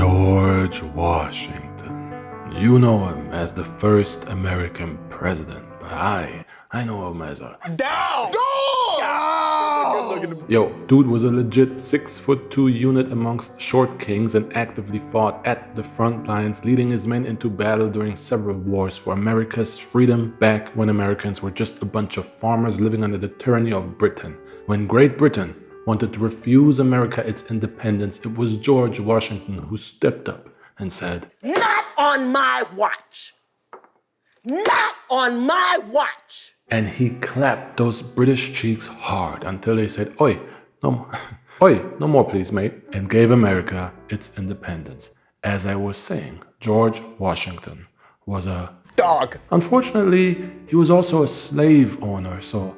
George Washington. You know him as the first American president, but I know him as a Down! Yo, dude was a legit 6'2" unit amongst short kings and actively fought at the front lines, leading his men into battle during several wars for America's freedom back when Americans were just a bunch of farmers living under the tyranny of Britain. When Great Britain wanted to refuse America its independence, it was George Washington who stepped up and said, Not on my watch! Not on my watch! And he clapped those British cheeks hard until they said, Oi, no more please, mate, and gave America its independence. As I was saying, George Washington was a dog. Unfortunately, he was also a slave owner, so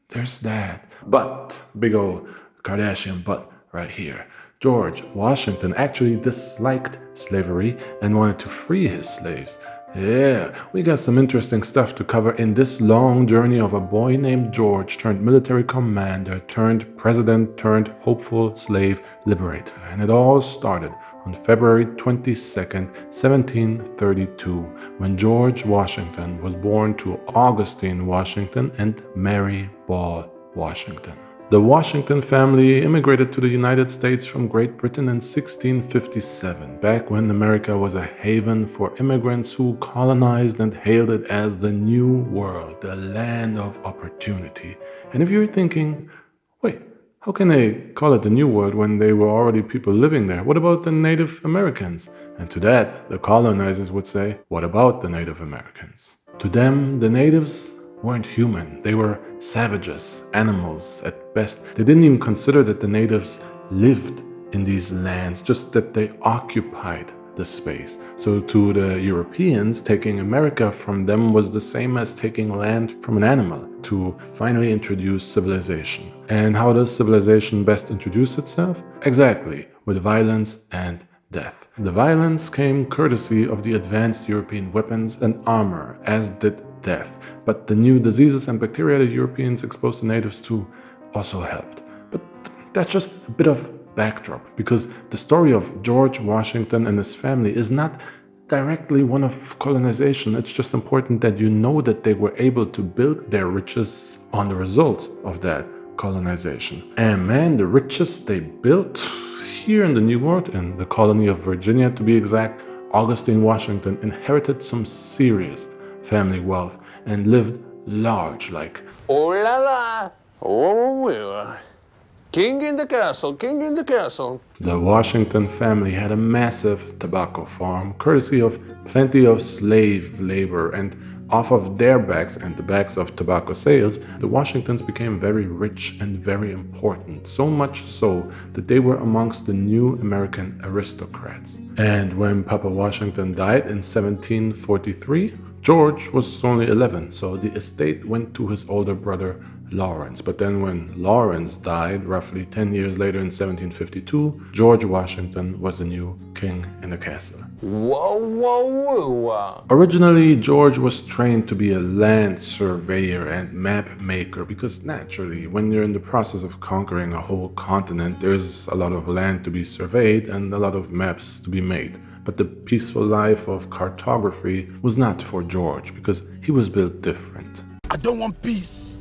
there's that. But, big ol' Kardashian butt right here. George Washington actually disliked slavery and wanted to free his slaves. Yeah, we got some interesting stuff to cover in this long journey of a boy named George turned military commander turned president turned hopeful slave liberator. And it all started on February 22nd, 1732, when George Washington was born to Augustine Washington and Mary Ball Washington. The Washington family immigrated to the United States from Great Britain in 1657, back when America was a haven for immigrants who colonized and hailed it as the New World, the land of opportunity. And if you're thinking, wait, how can they call it the New World when there were already people living there? What about the Native Americans? And to that, the colonizers would say, what about the Native Americans? To them, the natives weren't human. They were savages, animals at best. They didn't even consider that the natives lived in these lands, just that they occupied the space. So to the Europeans, taking America from them was the same as taking land from an animal to finally introduce civilization. And how does civilization best introduce itself? Exactly, with violence and death. The violence came courtesy of the advanced European weapons and armor, as did death. But the new diseases and bacteria the Europeans exposed the natives to also helped. But that's just a bit of backdrop, because the story of George Washington and his family is not directly one of colonization. It's just important that you know that they were able to build their riches on the results of that colonization. And man, the riches they built here in the New World, in the colony of Virginia to be exact, Augustine Washington inherited some serious family wealth and lived large, like oh la la, oh, king in the castle, king in the castle. The Washington family had a massive tobacco farm, courtesy of plenty of slave labor, and off of their backs and the backs of tobacco sales, the Washingtons became very rich and very important, so much so that they were amongst the new American aristocrats. And when Papa Washington died in 1743, George was only 11, so the estate went to his older brother Lawrence. But then when Lawrence died, roughly 10 years later in 1752, George Washington was the new king in the castle. Whoa, whoa, whoa. Originally, George was trained to be a land surveyor and map maker because naturally, when you're in the process of conquering a whole continent, there's a lot of land to be surveyed and a lot of maps to be made. But the peaceful life of cartography was not for George because he was built different. I don't want peace.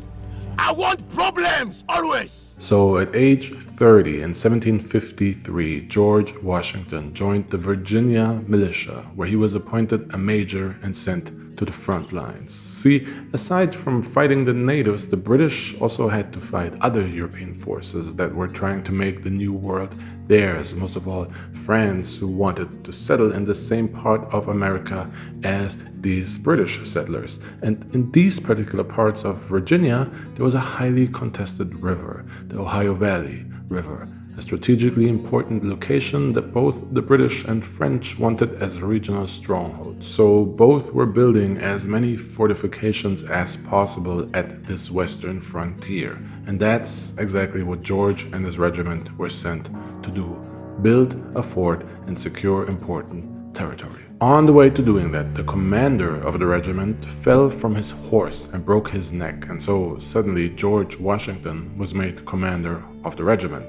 I want problems, always. So at age 30 in 1753, George Washington joined the Virginia militia, where he was appointed a major and sent to the front lines. See, aside from fighting the natives, the British also had to fight other European forces that were trying to make the New World theirs, most of all France, who wanted to settle in the same part of America as these British settlers. And in these particular parts of Virginia, there was a highly contested river, the Ohio Valley River, a strategically important location that both the British and French wanted as a regional stronghold. So both were building as many fortifications as possible at this western frontier. And that's exactly what George and his regiment were sent to do: build a fort and secure important territory. On the way to doing that, the commander of the regiment fell from his horse and broke his neck, and so suddenly George Washington was made commander of the regiment.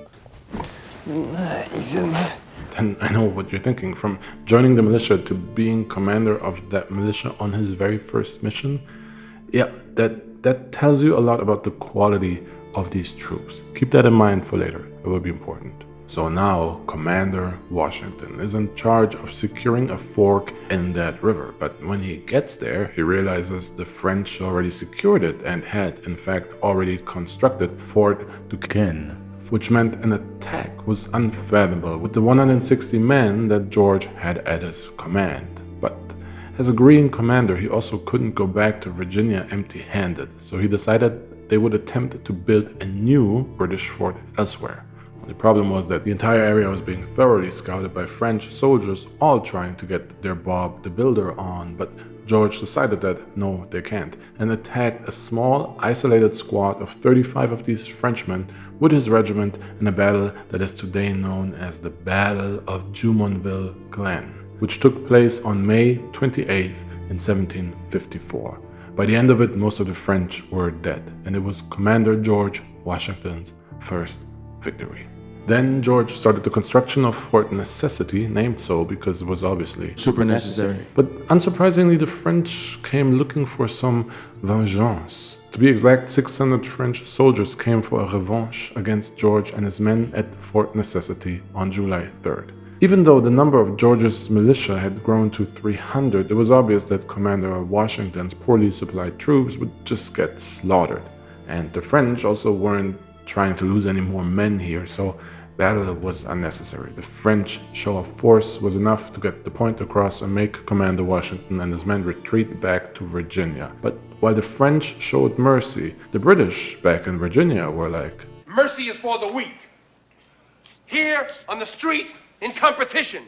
And I know what you're thinking, from joining the militia to being commander of that militia on his very first mission. Yeah, that tells you a lot about the quality of these troops. Keep that in mind for later, it will be important. So now, Commander Washington is in charge of securing a fork in that river, but when he gets there, he realizes the French already secured it and had, in fact, already constructed Fort Duquesne, which meant an attack was unfathomable with the 160 men that George had at his command. But as a Green commander, he also couldn't go back to Virginia empty-handed, so he decided they would attempt to build a new British fort elsewhere. The problem was that the entire area was being thoroughly scouted by French soldiers, all trying to get their Bob the Builder on, but George decided that no, they can't, and attacked a small, isolated squad of 35 of these Frenchmen with his regiment in a battle that is today known as the Battle of Jumonville Glen, which took place on May 28th in 1754. By the end of it, most of the French were dead, and it was Commander George Washington's first victory. Then George started the construction of Fort Necessity, named so because it was obviously super necessary. But unsurprisingly, the French came looking for some vengeance. To be exact, 600 French soldiers came for a revanche against George and his men at Fort Necessity on July 3rd. Even though the number of George's militia had grown to 300, it was obvious that Commander Washington's poorly supplied troops would just get slaughtered. And the French also weren't trying to lose any more men here, so battle was unnecessary. The French show of force was enough to get the point across and make Commander Washington and his men retreat back to Virginia. But while the French showed mercy, the British back in Virginia were like, mercy is for the weak. Here, on the street, in competition,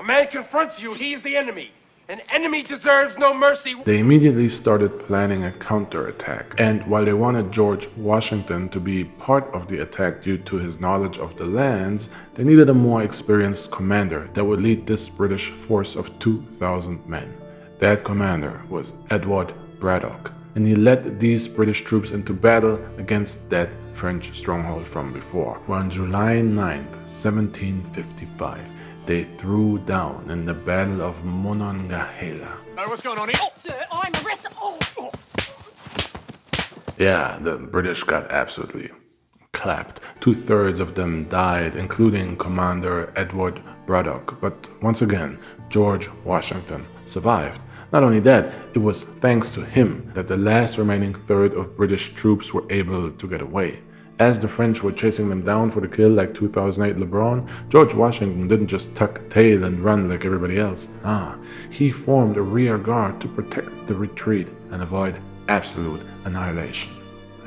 a man confronts you, he's the enemy. An enemy deserves no mercy. They immediately started planning a counterattack, and while they wanted George Washington to be part of the attack due to his knowledge of the lands, they needed a more experienced commander that would lead this British force of 2,000 men. That commander was Edward Braddock, and he led these British troops into battle against that French stronghold from before. On July 9th, 1755, they threw down in the Battle of Monongahela. What's going on here? Oh, sir, I'm arrested. Oh. Yeah, the British got absolutely clapped. 2/3 of them died, including Commander Edward Braddock. But once again, George Washington survived. Not only that, it was thanks to him that the last remaining third of British troops were able to get away. As the French were chasing them down for the kill like 2008 LeBron, George Washington didn't just tuck tail and run like everybody else. He formed a rear guard to protect the retreat and avoid absolute annihilation.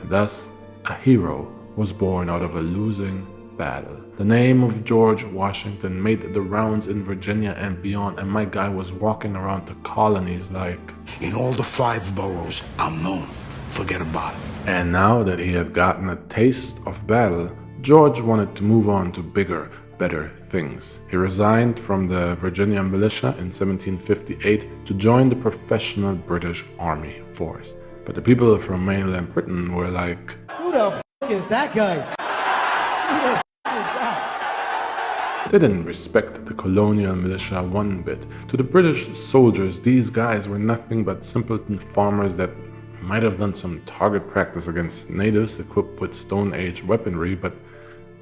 And thus, a hero was born out of a losing battle. The name of George Washington made the rounds in Virginia and beyond, and my guy was walking around the colonies like, In all the 5 boroughs, I'm known. Forget about it. And now that he had gotten a taste of battle, George wanted to move on to bigger, better things. He resigned from the Virginia militia in 1758 to join the professional British Army force. But the people from mainland Britain were like, Who the f*** is that guy? Who the f*** is that? They didn't respect the colonial militia one bit. To the British soldiers, these guys were nothing but simpleton farmers that might have done some target practice against natives equipped with Stone Age weaponry, but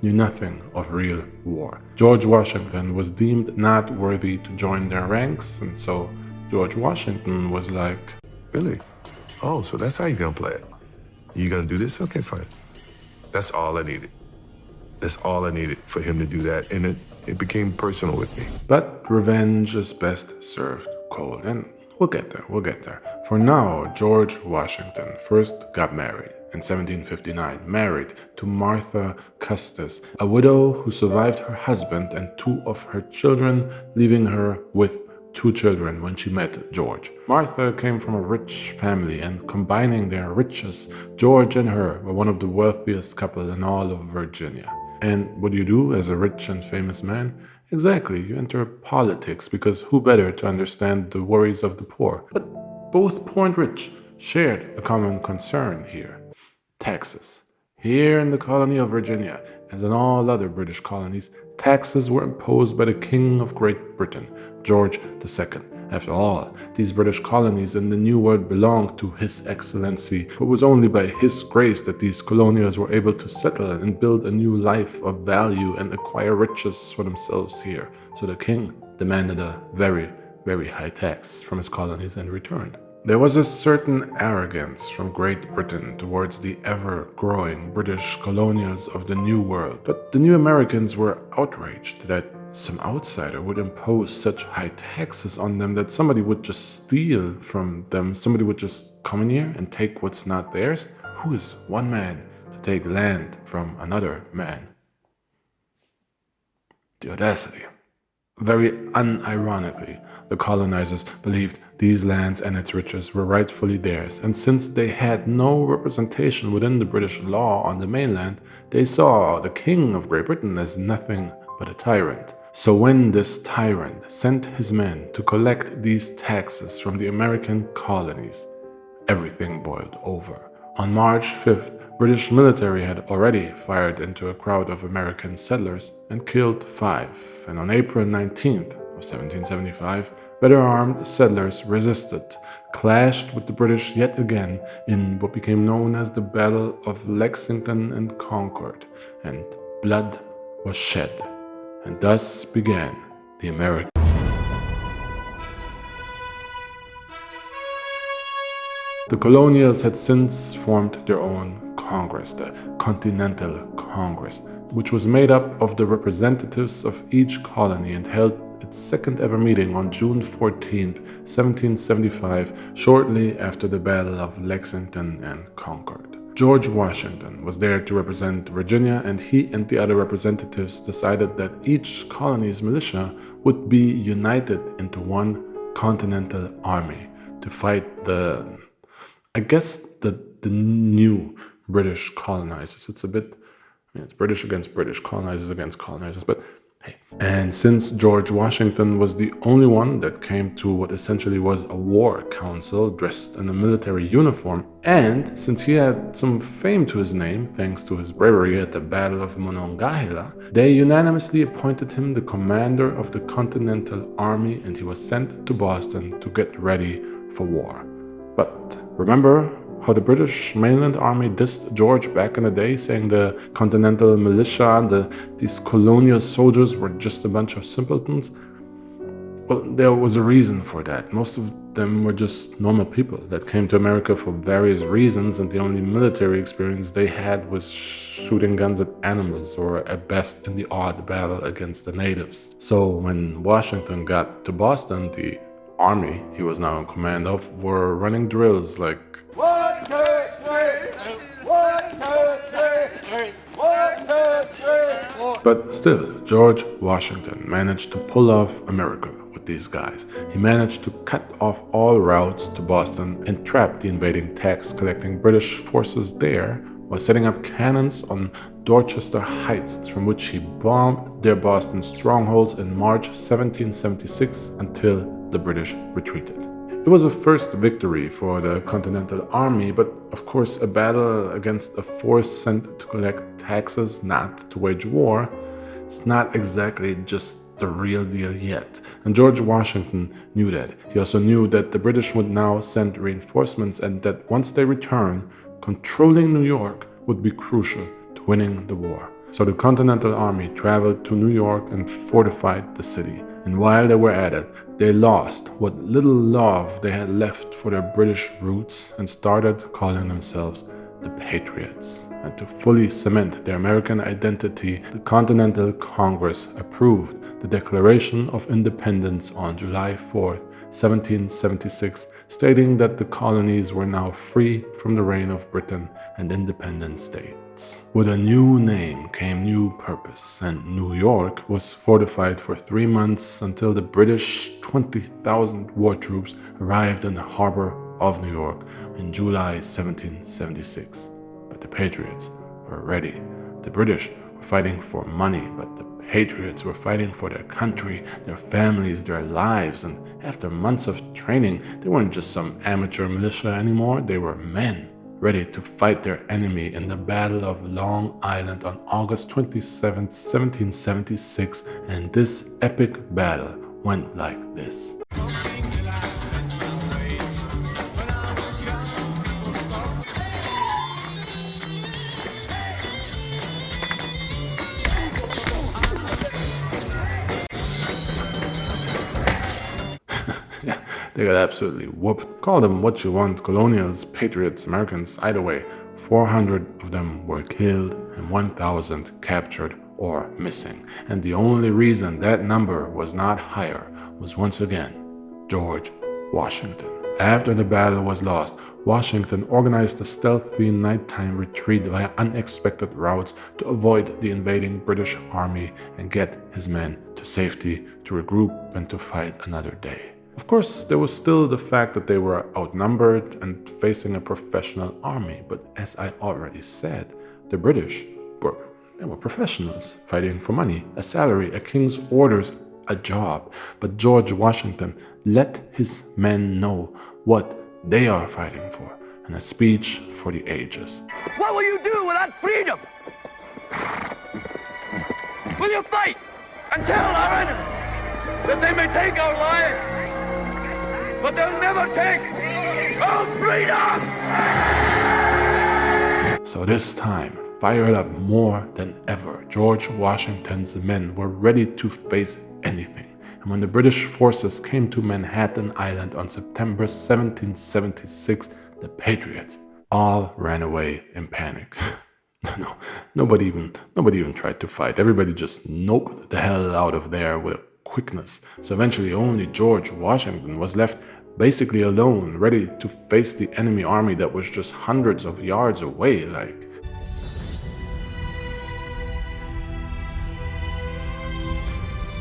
knew nothing of real war. George Washington was deemed not worthy to join their ranks, and so George Washington was like, Really? Oh, so that's how you're gonna play it. You gonna do this? Okay, fine. That's all I needed. That's all I needed for him to do that, and it became personal with me. But revenge is best served cold, and we'll get there. For now, George Washington first got married in 1759, married to Martha Custis, a widow who survived her husband and 2 of her children, leaving her with 2 children when she met George. Martha came from a rich family, and combining their riches, George and her were one of the wealthiest couple in all of Virginia. And what do you do as a rich and famous man? Exactly, you enter politics, because who better to understand the worries of the poor? But both poor and rich shared a common concern here: taxes. Here in the colony of Virginia, as in all other British colonies, taxes were imposed by the King of Great Britain, George II. After all, these British colonies in the New World belonged to His Excellency, but it was only by His grace that these colonials were able to settle and build a new life of value and acquire riches for themselves here. So the king demanded a very, very high tax from his colonies in return. There was a certain arrogance from Great Britain towards the ever-growing British colonials of the New World, but the new Americans were outraged that some outsider would impose such high taxes on them, that somebody would just steal from them, somebody would just come in here and take what's not theirs. Who is one man to take land from another man? The audacity. Very unironically, the colonizers believed these lands and its riches were rightfully theirs, and since they had no representation within the British law on the mainland, they saw the King of Great Britain as nothing but a tyrant. So when this tyrant sent his men to collect these taxes from the American colonies, everything boiled over. On March 5th, British military had already fired into a crowd of American settlers and killed 5, and on April 19th of 1775, better armed settlers resisted, clashed with the British yet again in what became known as the Battle of Lexington and Concord, and blood was shed, and thus began the American. The colonials had since formed their own Congress, the Continental Congress, which was made up of the representatives of each colony and held its second ever meeting on June 14, 1775, shortly after the Battle of Lexington and Concord. George Washington was there to represent Virginia, and he and the other representatives decided that each colony's militia would be united into one continental army to fight the new British colonizers. It's a bit, it's British against British, colonizers against colonizers, but hey. And since George Washington was the only one that came to what essentially was a war council dressed in a military uniform, and since he had some fame to his name thanks to his bravery at the Battle of Monongahela, they unanimously appointed him the commander of the Continental Army, and he was sent to Boston to get ready for war. But remember how the British mainland army dissed George back in the day, saying the Continental militia and these colonial soldiers were just a bunch of simpletons? Well, there was a reason for that. Most of them were just normal people that came to America for various reasons, and the only military experience they had was shooting guns at animals, or at best in the odd battle against the natives. So when Washington got to Boston, the army he was now in command of were running drills like 1, 2, 3, 1, 2, 3, 1, 2, 3, 4. But still, George Washington managed to pull off a miracle with these guys. He managed to cut off all routes to Boston and trap the invading tax-collecting British forces there while setting up cannons on Dorchester Heights, from which he bombed their Boston strongholds in March 1776 until the British retreated. It was a first victory for the Continental Army, but of course a battle against a force sent to collect taxes, not to wage war, is not exactly just the real deal yet. And George Washington knew that. He also knew that the British would now send reinforcements, and that once they returned, controlling New York would be crucial to winning the war. So the Continental Army traveled to New York and fortified the city. And while they were at it, they lost what little love they had left for their British roots and started calling themselves the Patriots. And to fully cement their American identity, the Continental Congress approved the Declaration of Independence on July 4th, 1776, stating that the colonies were now free from the reign of Britain and independent states. With a new name came new purpose, and New York was fortified for 3 months until the British 20,000 war troops arrived in the harbor of New York in July 1776. But the Patriots were ready. The British were fighting for money, but the Patriots were fighting for their country, their families, their lives, and after months of training, they weren't just some amateur militia anymore. They were men ready to fight their enemy in the Battle of Long Island on August 27, 1776, and this epic battle went like this. Yeah, they got absolutely whooped. Call them what you want, colonials, patriots, Americans, either way. 400 of them were killed and 1,000 captured or missing. And the only reason that number was not higher was once again George Washington. After the battle was lost, Washington organized a stealthy nighttime retreat via unexpected routes to avoid the invading British army and get his men to safety to regroup and to fight another day. Of course, there was still the fact that they were outnumbered and facing a professional army, but as I already said, the British were professionals fighting for money, a salary, a king's orders, a job. But George Washington let his men know what they are fighting for, in a speech for the ages. What will you do without freedom? Will you fight and tell our enemies that they may take our lives, but they'll never take our freedom? So this time, fired up more than ever, George Washington's men were ready to face anything. And when the British forces came to Manhattan Island on September 1776, the Patriots all ran away in panic. No, nobody even tried to fight. Everybody just noped the hell out of there with quickness. So eventually only George Washington was left basically alone, ready to face the enemy army that was just hundreds of yards away,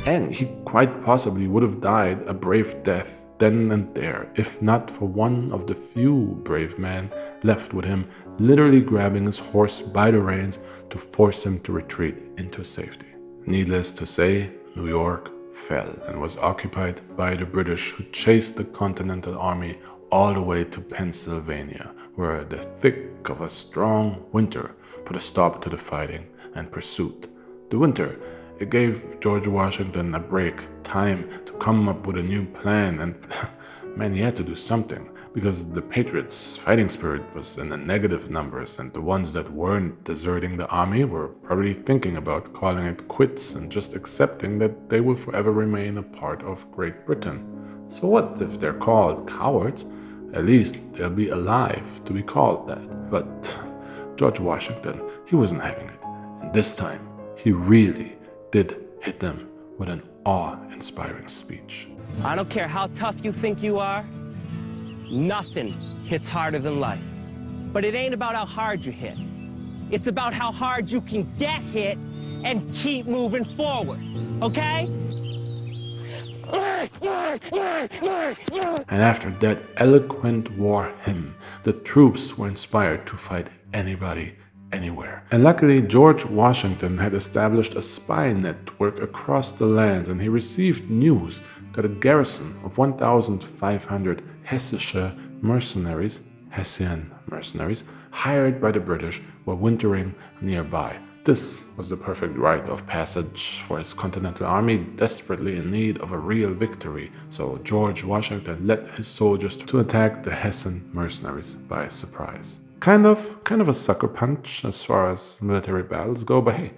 And he quite possibly would have died a brave death then and there, if not for one of the few brave men left with him, literally grabbing his horse by the reins to force him to retreat into safety. Needless to say, New York fell and was occupied by the British, who chased the Continental Army all the way to Pennsylvania, where the thick of a strong winter put a stop to the fighting and pursuit. The winter, it gave George Washington a break, time to come up with a new plan, and man, he had to do something, because the Patriots' fighting spirit was in the negative numbers, and the ones that weren't deserting the army were probably thinking about calling it quits and just accepting that they will forever remain a part of Great Britain. So what if they're called cowards? At least they'll be alive to be called that. But George Washington, he wasn't having it. And this time, he really did hit them with an awe-inspiring speech. I don't care how tough you think you are, nothing hits harder than life. But it ain't about how hard you hit. It's about how hard you can get hit and keep moving forward, okay? And after that eloquent war hymn, the troops were inspired to fight anybody, anywhere. And luckily, George Washington had established a spy network across the lands, and he received news that a garrison of 1,500 Hessische mercenaries, Hessian mercenaries, hired by the British, were wintering nearby. This was the perfect rite of passage for his Continental Army, desperately in need of a real victory. So George Washington led his soldiers to attack the Hessian mercenaries by surprise. Kind of a sucker punch as far as military battles go, but hey,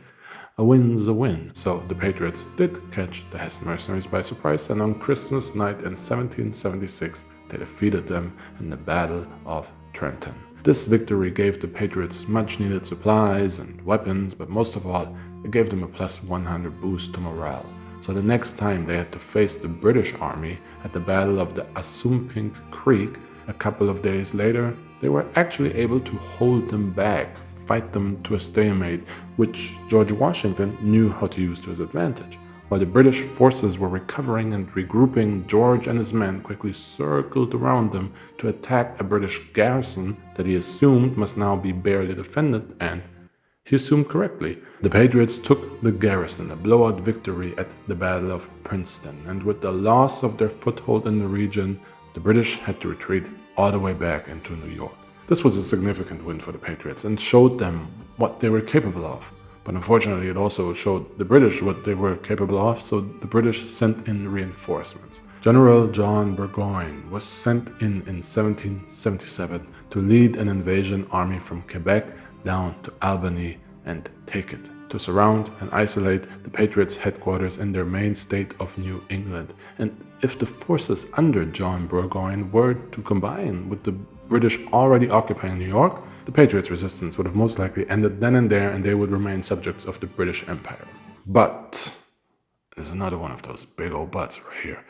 a win's a win. So the Patriots did catch the Hessian mercenaries by surprise, and on Christmas night in 1776, they defeated them in the Battle of Trenton. This victory gave the Patriots much needed supplies and weapons, but most of all, it gave them a plus 100 boost to morale. So the next time they had to face the British army at the Battle of the Assunpink Creek, a couple of days later, they were actually able to hold them back, fight them to a stalemate, which George Washington knew how to use to his advantage. While the British forces were recovering and regrouping, George and his men quickly circled around them to attack a British garrison that he assumed must now be barely defended, and he assumed correctly. The Patriots took the garrison, a blowout victory at the Battle of Princeton, and with the loss of their foothold in the region, the British had to retreat all the way back into New York. This was a significant win for the Patriots and showed them what they were capable of. But unfortunately, it also showed the British what they were capable of, so the British sent in reinforcements. General John Burgoyne was sent in 1777 to lead an invasion army from Quebec down to Albany and take it, to surround and isolate the Patriots' headquarters in their main state of New England. And if the forces under John Burgoyne were to combine with the British already occupying New York, the Patriots' resistance would have most likely ended then and there, and they would remain subjects of the British Empire. But there's another one of those big old buts right here.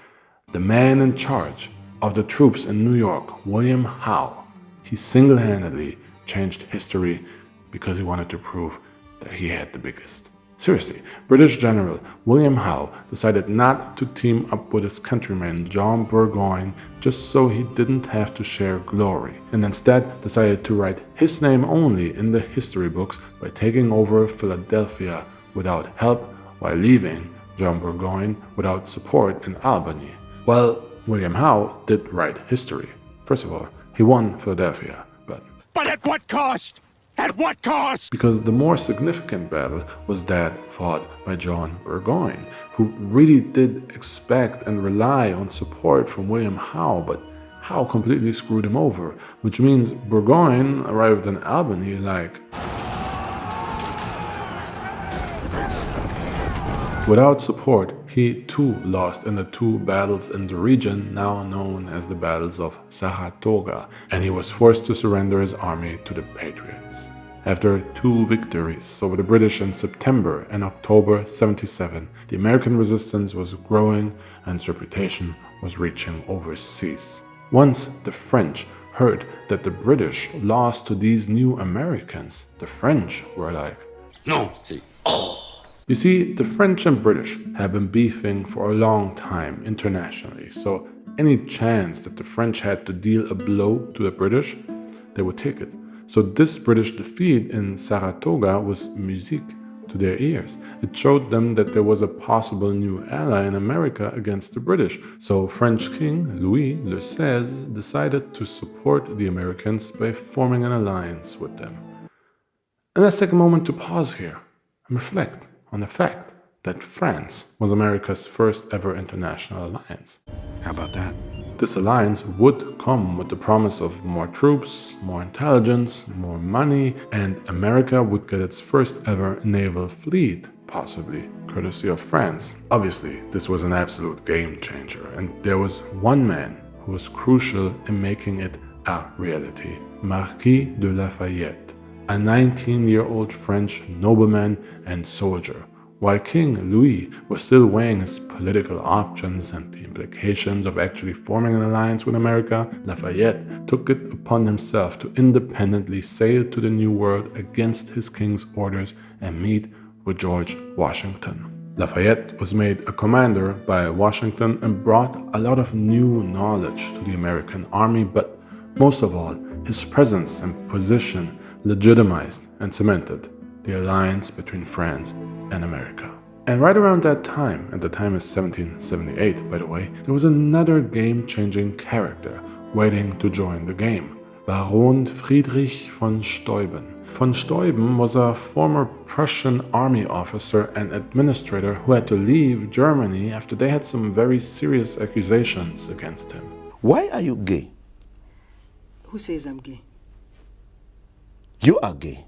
The man in charge of the troops in New York, William Howe, he single-handedly changed history because he wanted to prove that he had the biggest. Seriously, British General William Howe decided not to team up with his countryman John Burgoyne just so he didn't have to share glory, and instead decided to write his name only in the history books by taking over Philadelphia without help while leaving John Burgoyne without support in Albany. Well, William Howe did write history. First of all, he won Philadelphia, but at what cost? At what cost? Because the more significant battle was that fought by John Burgoyne, who really did expect and rely on support from William Howe, but Howe completely screwed him over, which means Burgoyne arrived in Albany like... Without support, he too lost in the two battles in the region now known as the Battles of Saratoga, and he was forced to surrender his army to the Patriots. After two victories over the British in September and October 77, the American resistance was growing and its reputation was reaching overseas. Once the French heard that the British lost to these new Americans, the French were like, No, see. You see, the French and British have been beefing for a long time internationally, so any chance that the French had to deal a blow to the British, they would take it. So this British defeat in Saratoga was music to their ears. It showed them that there was a possible new ally in America against the British. So French King Louis XVI decided to support the Americans by forming an alliance with them. And let's take a moment to pause here and reflect on the fact that France was America's first ever international alliance. How about that? This alliance would come with the promise of more troops, more intelligence, more money, and America would get its first ever naval fleet, possibly courtesy of France. Obviously, this was an absolute game changer, and there was one man who was crucial in making it a reality: Marquis de Lafayette, a 19-year-old French nobleman and soldier. While King Louis was still weighing his political options and the implications of actually forming an alliance with America, Lafayette took it upon himself to independently sail to the New World against his king's orders and meet with George Washington. Lafayette was made a commander by Washington and brought a lot of new knowledge to the American army, but most of all, his presence and position legitimized and cemented the alliance between France and America. And right around that time, and the time is 1778 by the way, there was another game-changing character waiting to join the game: Baron Friedrich von Steuben. Von Steuben was a former Prussian army officer and administrator who had to leave Germany after they had some very serious accusations against him. Why are you gay? Who says I'm gay? You are gay.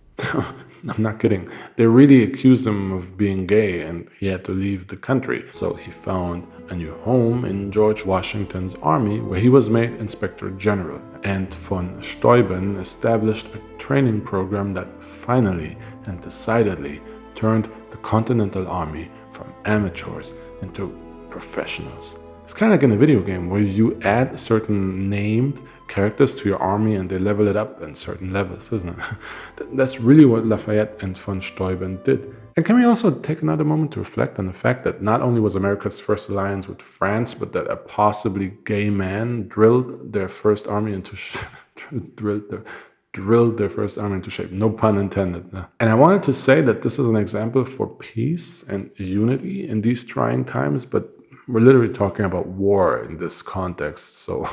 I'm not kidding. They really accused him of being gay and he had to leave the country. So he found a new home in George Washington's army where he was made Inspector General. And von Steuben established a training program that finally and decidedly turned the Continental Army from amateurs into professionals. It's kind of like in a video game where you add certain named characters to your army and they level it up in certain levels, isn't it? That's really what Lafayette and von Steuben did. And can we also take another moment to reflect on the fact that not only was America's first alliance with France, but that a possibly gay man drilled their first army into drilled their first army into shape. No pun intended. And I wanted to say that this is an example for peace and unity in these trying times, but We're literally talking about war in this context, so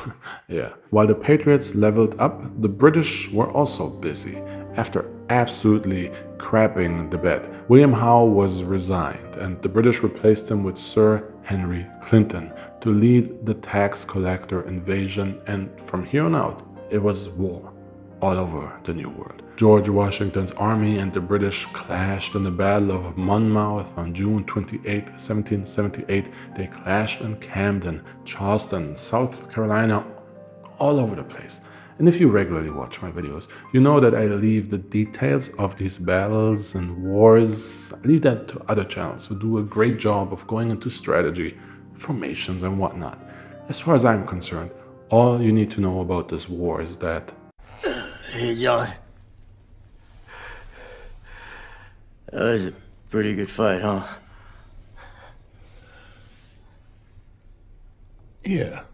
yeah. While the Patriots leveled up, the British were also busy. After absolutely crapping the bed, William Howe was resigned, and the British replaced him with Sir Henry Clinton to lead the tax collector invasion, and from here on out, it was war all over the New World. George Washington's army and the British clashed in the Battle of Monmouth on June 28, 1778. They clashed in Camden, Charleston, South Carolina, all over the place. And if you regularly watch my videos, you know that I leave the details of these battles and wars, I leave that to other channels who do a great job of going into strategy, formations and whatnot. As far as I'm concerned, all you need to know about this war is that Hey, John. That was a pretty good fight, huh? Yeah.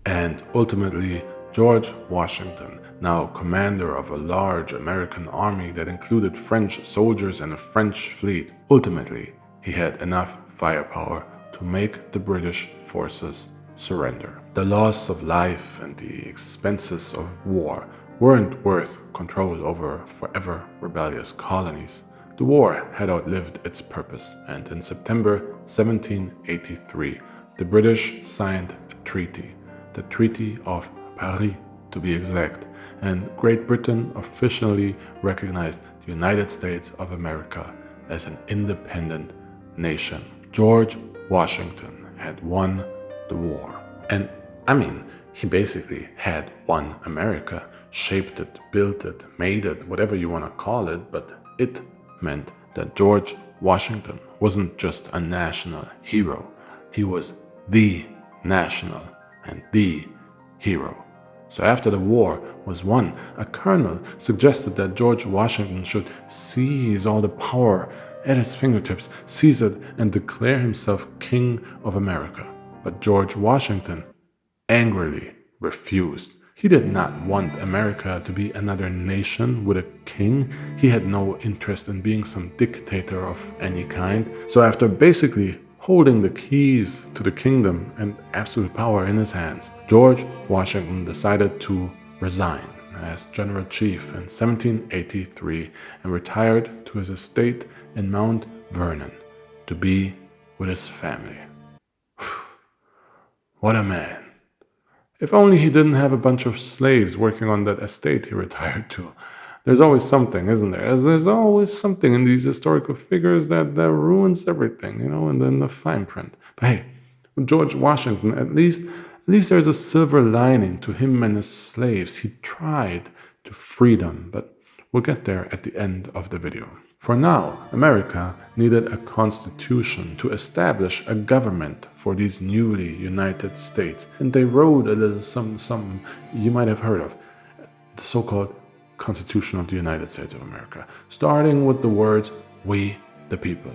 and ultimately George Washington, now commander of a large American army that included French soldiers and a French fleet, ultimately he had enough firepower to make the British forces surrender. The loss of life and the expenses of war weren't worth control over forever rebellious colonies. The war had outlived its purpose, and in September 1783, the British signed a treaty, the Treaty of Paris to be exact, and Great Britain officially recognized the United States of America as an independent nation. George Washington had won the war. And I mean, he basically had won America, shaped it, built it, made it, whatever you want to call it, but it meant that George Washington wasn't just a national hero, he was the national and the hero. So after the war was won, a colonel suggested that George Washington should seize all the power at his fingertips, seize it, and declare himself King of America. But George Washington angrily refused. He did not want America to be another nation with a king. He had no interest in being some dictator of any kind. So after basically holding the keys to the kingdom and absolute power in his hands, George Washington decided to resign as General Chief in 1783 and retired to his estate in Mount Vernon to be with his family. What a man. If only he didn't have a bunch of slaves working on that estate he retired to. There's always something, isn't there? There's always something in these historical figures that ruins everything, and then the fine print. But hey, with George Washington, at least there's a silver lining to him and his slaves. He tried to free them, but we'll get there at the end of the video. For now, America needed a constitution to establish a government for these newly united states, and they wrote a little something you might have heard of, the so-called Constitution of the United States of America, starting with the words, "We the people,"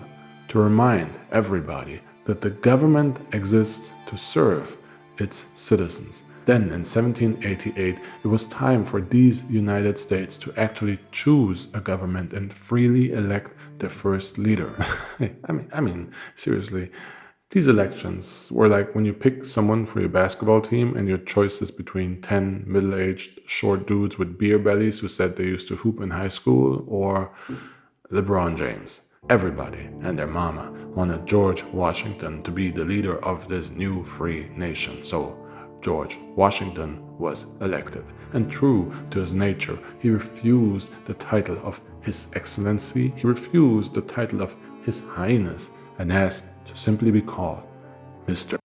to remind everybody that the government exists to serve its citizens. Then in 1788, it was time for these United States to actually choose a government and freely elect their first leader. I mean, seriously, these elections were like when you pick someone for your basketball team and your choice is between 10 middle-aged short dudes with beer bellies who said they used to hoop in high school or LeBron James. Everybody and their mama wanted George Washington to be the leader of this new free nation. So George Washington was elected, and true to his nature, he refused the title of His Excellency, he refused the title of His Highness, and asked to simply be called Mr.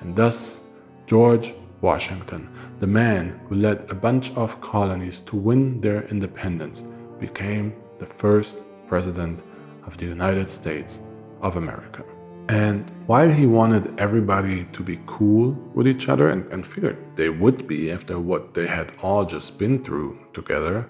And thus, George Washington, the man who led a bunch of colonies to win their independence, became the first president of the United States of America. And while he wanted everybody to be cool with each other and figured they would be after what they had all just been through together,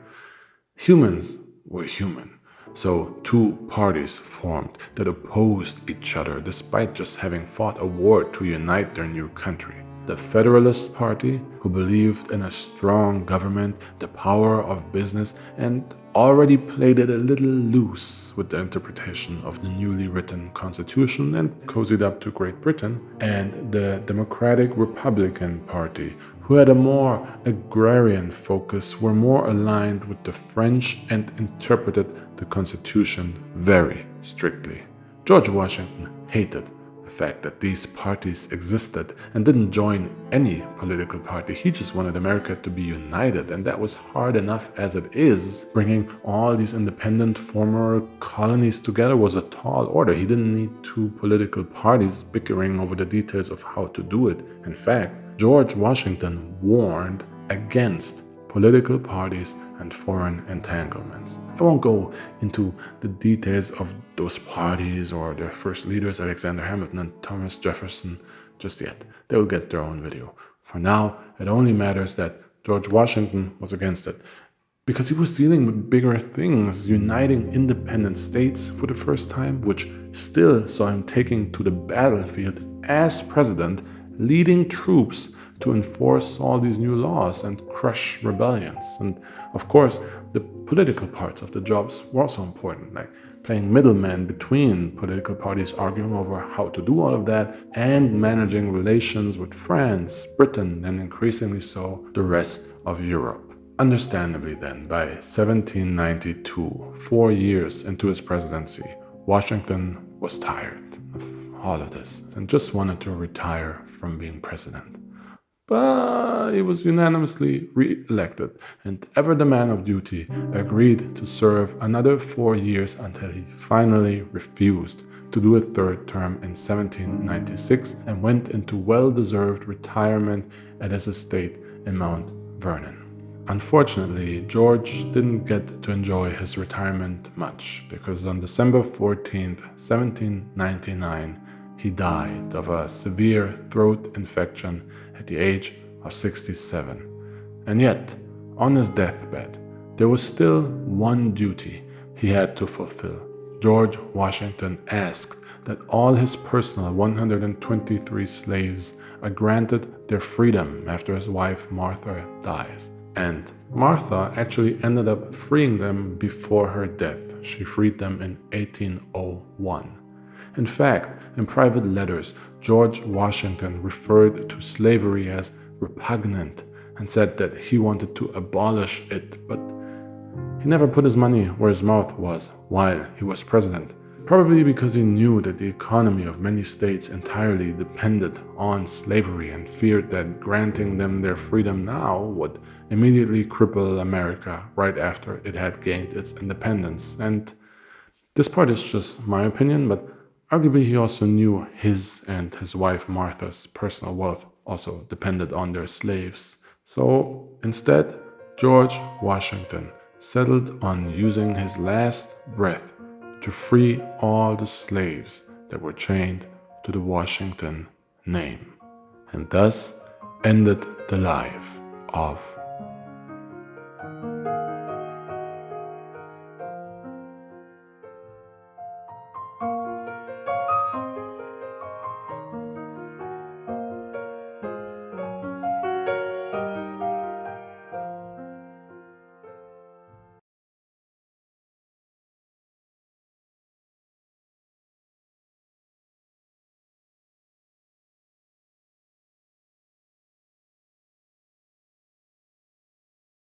humans were human. So two parties formed that opposed each other despite just having fought a war to unite their new country. the Federalist Party, who believed in a strong government, the power of business, and already played it a little loose with the interpretation of the newly written Constitution and cozied up to Great Britain, and the Democratic Republican Party, who had a more agrarian focus, were more aligned with the French and interpreted the Constitution very strictly. George Washington hated the fact that these parties existed and didn't join any political party. He just wanted America to be united, and that was hard enough as it is. Bringing all these independent former colonies together was a tall order. He didn't need two political parties bickering over the details of how to do it. In fact, George Washington warned against political parties and foreign entanglements. I won't go into the details of those parties or their first leaders, Alexander Hamilton and Thomas Jefferson, just yet. They will get their own video. For now, it only matters that George Washington was against it, because he was dealing with bigger things, uniting independent states for the first time, which still saw him taking to the battlefield as president, leading troops to enforce all these new laws and crush rebellions. And of course, the political parts of the jobs were also important, like playing middleman between political parties arguing over how to do all of that, and managing relations with France, Britain, and increasingly so the rest of Europe. Understandably then, by 1792, 4 years into his presidency, Washington was tired of all of this and just wanted to retire from being president. But he was unanimously re-elected, and ever the man of duty, agreed to serve another 4 years until he finally refused to do a third term in 1796 and went into well-deserved retirement at his estate in Mount Vernon. Unfortunately, George didn't get to enjoy his retirement much, because on December 14th, 1799, he died of a severe throat infection at the age of 67. And yet, on his deathbed, there was still one duty he had to fulfill. George Washington asked that all his personal 123 slaves are granted their freedom after his wife Martha dies. And Martha actually ended up freeing them before her death. She freed them in 1801. In fact, in private letters, George Washington referred to slavery as repugnant and said that he wanted to abolish it, but he never put his money where his mouth was while he was president, probably because he knew that the economy of many states entirely depended on slavery and feared that granting them their freedom now would immediately cripple America right after it had gained its independence. And this part is just my opinion, but arguably he also knew his and his wife Martha's personal wealth also depended on their slaves. So instead, George Washington settled on using his last breath to free all the slaves that were chained to the Washington name, and thus ended the life of